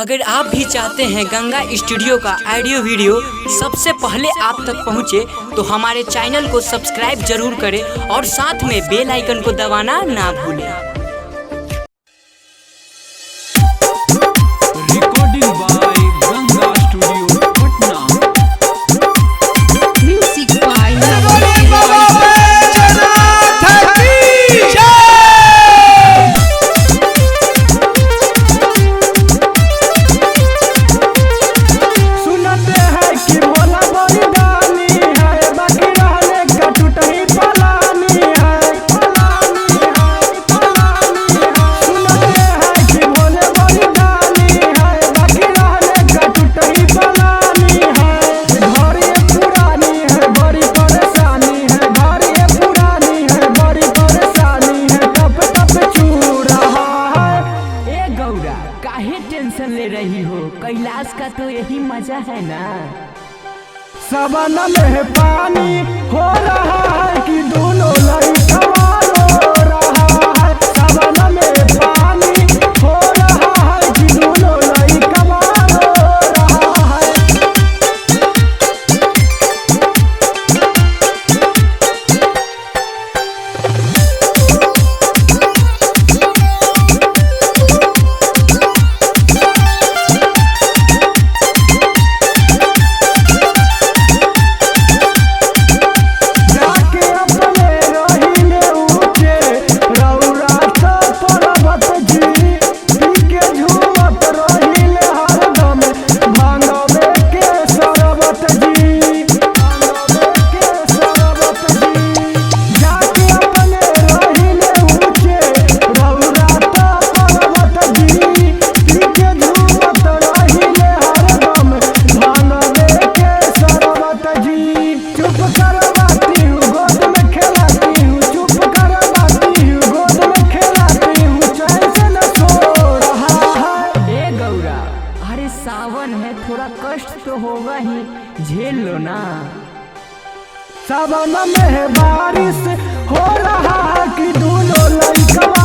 अगर आप भी चाहते हैं गंगा स्टूडियो का ऑडियो वीडियो सबसे पहले आप तक पहुंचे तो हमारे चैनल को सब्सक्राइब जरूर करें और साथ में बेल आइकन को दबाना ना भूलें। काहे टेंशन ले रही हो? कैलाश का तो यही मजा है ना। सबन में पानी हो रहा है कि दोनों लड़का रो रहा है। सबन में पानी हो रहा है कि दोनों लड़का रो रहा है। सावन है, थोड़ा कष्ट तो होगा ही, झेल लो ना। सावन में बारिश हो रहा है कि दोनों लड़का